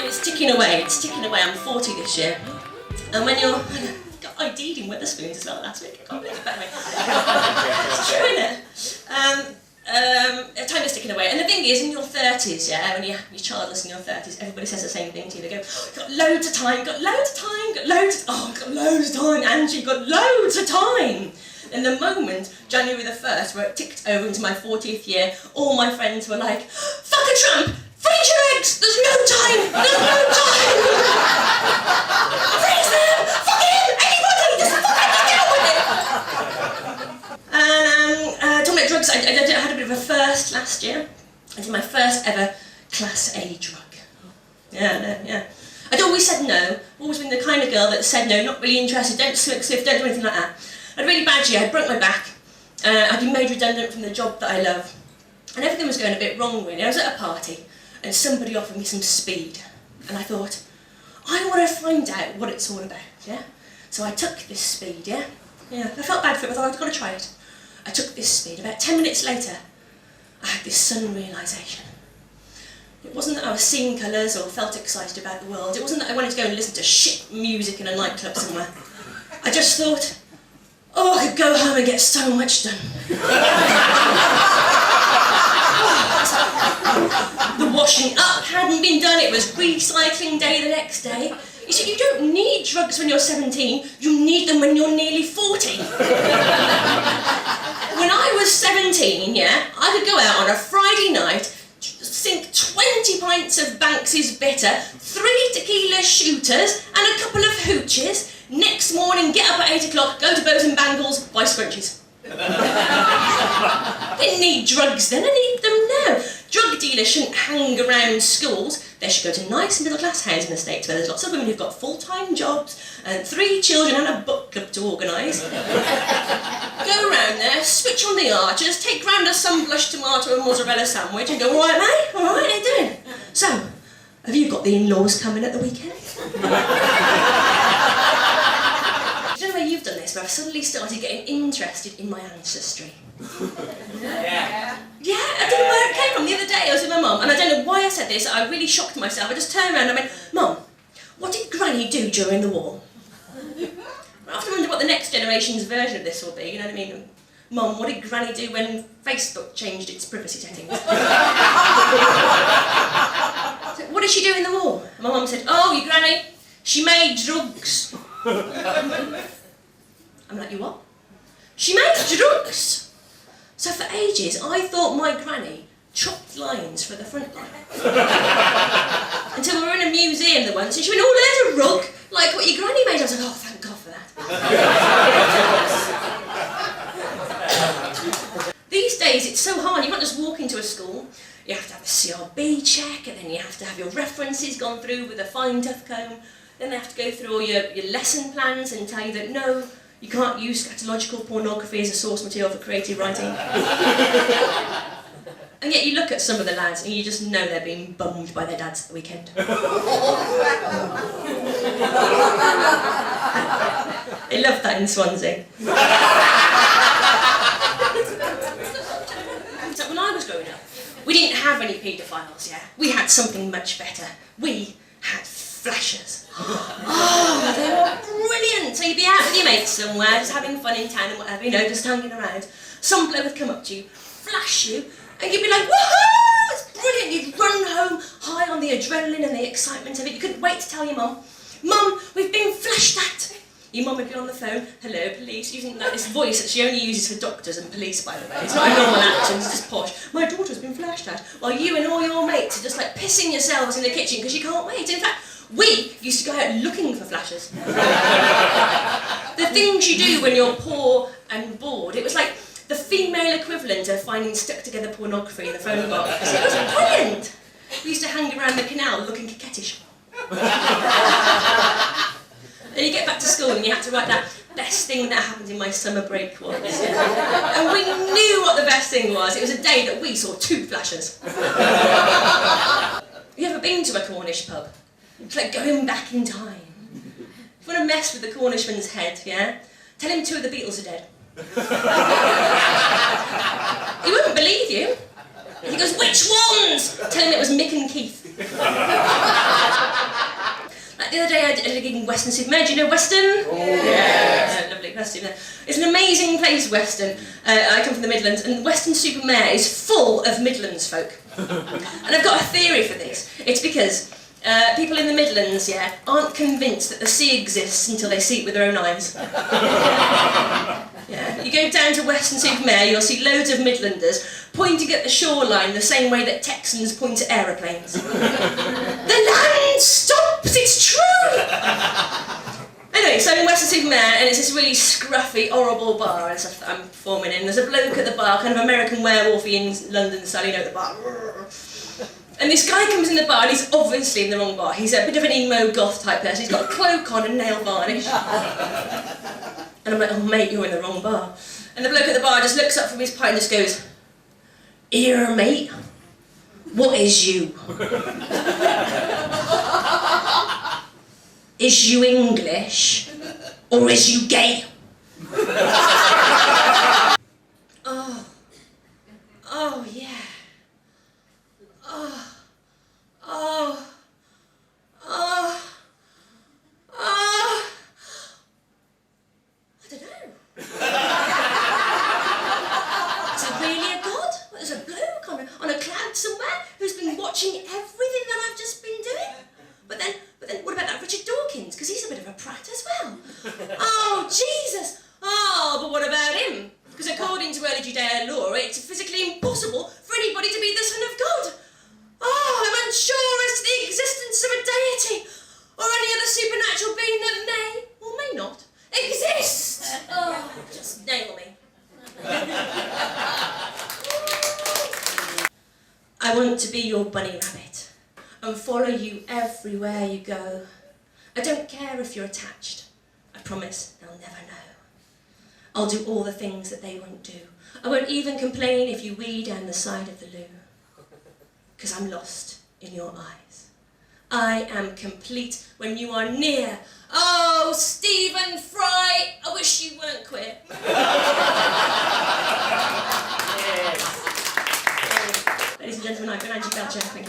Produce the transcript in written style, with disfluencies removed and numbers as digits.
it's ticking away, I'm 40 this year. And when you're, I got ID'd in Wetherspoons as well last week, I can't believe it, by the way. It's true, isn't it? Time is ticking away. And the thing is, in your 30s, yeah, when you're childless in your 30s, everybody says the same thing to you. They go, got loads of time, got loads of time, got loads of time, Angie, got loads of time. And the moment, January the 1st, where it ticked over into my 40th year, all my friends were like, fuck a tramp, freeze your eggs, there's no time, there's no time. Freeze them, fuck him, anybody, just fucking get on with it. And talking about drugs, I had a bit of a first last year. I did my first ever Class A drug. Yeah. I'd always said no, always been the kind of girl that said no, not really interested, don't smoke sniff, don't do anything like that. I had a really bad year, I broke my back, I'd been made redundant from the job that I love, and everything was going a bit wrong really. I was at a party, and somebody offered me some speed, and I thought, I want to find out what it's all about, yeah? So I took this speed, yeah? I felt bad for it, but I thought I'd got to try it. I took this speed. About 10 minutes later, I had this sudden realisation. It wasn't that I was seeing colours or felt excited about the world, it wasn't that I wanted to go and listen to shit music in a nightclub somewhere. I just thought, oh, I could go home and get so much done. The washing up hadn't been done, it was recycling day the next day. You see, you don't need drugs when you're 17, you need them when you're nearly 40. When I was 17, yeah, I could go out on a Friday night, sink 20 pints of Banks's Bitter, 3 tequila shooters, and a couple of hooches. Next morning, get up at 8 o'clock, go to Bows and Bangles, buy scrunchies. Didn't need drugs then, I need them now. Drug dealers shouldn't hang around schools. They should go to nice middle class housing estates where there's lots of women who've got full-time jobs and 3 children and a book club to organise. Go around there, switch on the archers, take round a sun-blushed tomato and mozzarella sandwich and go, all right, mate? All right, how you doing? So, have you got the in-laws coming at the weekend? I don't know where you've done this, but I've suddenly started getting interested in my ancestry. Yeah, I don't know where it came from. The other day I was with my mum, and I don't know why I said this, I really shocked myself. I just turned around and I went, Mum, what did Granny do during the war? I often wonder what the next generation's version of this will be, you know what I mean? Mum, what did Granny do when Facebook changed its privacy settings? So, what did she do in the war? And my mum said, oh, your Granny, she made drugs. I'm like, you what? She made drugs! So for ages, I thought my granny chopped lines for the front line. Until we were in a museum there once, and she went, oh, there's a rug, like what your granny made. I was like, oh, thank God for that. These days, it's so hard. You can't just walk into a school. You have to have a CRB check, and then you have to have your references gone through with a fine tooth comb. Then they have to go through all your lesson plans and tell you that, no, you can't use scatological pornography as a source material for creative writing. And yet you look at some of the lads and you just know they're being bummed by their dads at the weekend. They love that in Swansea. So when I was growing up, we didn't have any paedophiles, yeah? We had something much better. We had flashers. Oh, they were brilliant. So you'd be out with your mates somewhere, just having fun in town and whatever, you know, just hanging around. Some bloke would come up to you, flash you, and you'd be like, woohoo, it's brilliant. You'd run home high on the adrenaline and the excitement of it. You couldn't wait to tell your mum, Mum, we've been flashed at. Your mum would be on the phone, hello, police, using like this voice that she only uses for doctors and police, by the way. It's not a normal accent, it's just posh. My daughter's been flashed at. While you and all your mates are just like pissing yourselves in the kitchen because you can't wait. In fact, we used to go out looking for flashers. The things you do when you're poor and bored. It was like the female equivalent of finding stuck together pornography in the phone box. It was brilliant. We used to hang around the canal looking coquettish. Then you get back to school and you have to write that best thing that happened in my summer break was. And we knew what the best thing was. It was a day that we saw 2 flashers. You ever been to a Cornish pub? It's like going back in time. If you want to mess with the Cornishman's head, yeah? Tell him 2 of the Beatles are dead. He wouldn't believe you. He goes, which ones? Tell him it was Mick and Keith. The other day I did a gig in Weston-super-Mare. Do you know Weston? Oh, yes. Yeah, lovely, Weston-super-Mare. It's an amazing place, Weston. I come from the Midlands, and Weston-super-Mare is full of Midlands folk. And I've got a theory for this. It's because people in the Midlands, aren't convinced that the sea exists until they see it with their own eyes. Yeah, you go down to Weston-super-Mare, you'll see loads of Midlanders pointing at the shoreline the same way that Texans point at aeroplanes. The land stops, it's true! Anyway, so I'm in Weston-super-Mare, and it's this really scruffy, horrible bar and stuff that I'm performing in. There's a bloke at the bar, kind of American werewolfy in London style, you know, at the bar. And this guy comes in the bar, and he's obviously in the wrong bar. He's a bit of an emo goth type person. He's got a cloak on and nail varnish. And I'm like, oh mate, you're in the wrong bar. And the bloke at the bar just looks up from his pint and just goes, "Here, mate, what is you? Is you English, or is you gay?" Oh yeah. I don't know. Is there really a God? There's a bloke on a cloud somewhere who's been watching everything that I've just been doing? But then, what about that Richard Dawkins? Because he's a bit of a prat as well. Oh, Jesus! Oh, but what about him? Because according to early Judeo law, it's physically impossible for anybody to be the Son of God. Oh, I'm unsure as to the existence of a deity or any other supernatural being that may, or may not, exist. Oh, just nail me. I want to be your bunny rabbit and follow you everywhere you go. I don't care if you're attached. I promise they'll never know. I'll do all the things that they won't do. I won't even complain if you wee down the side of the loo. Because I'm lost in your eyes. I am complete when you are near. Oh, Stephen Fry, I wish you weren't queer. Yes. Ladies and gentlemen, I've been Angie Belcher. Thank you.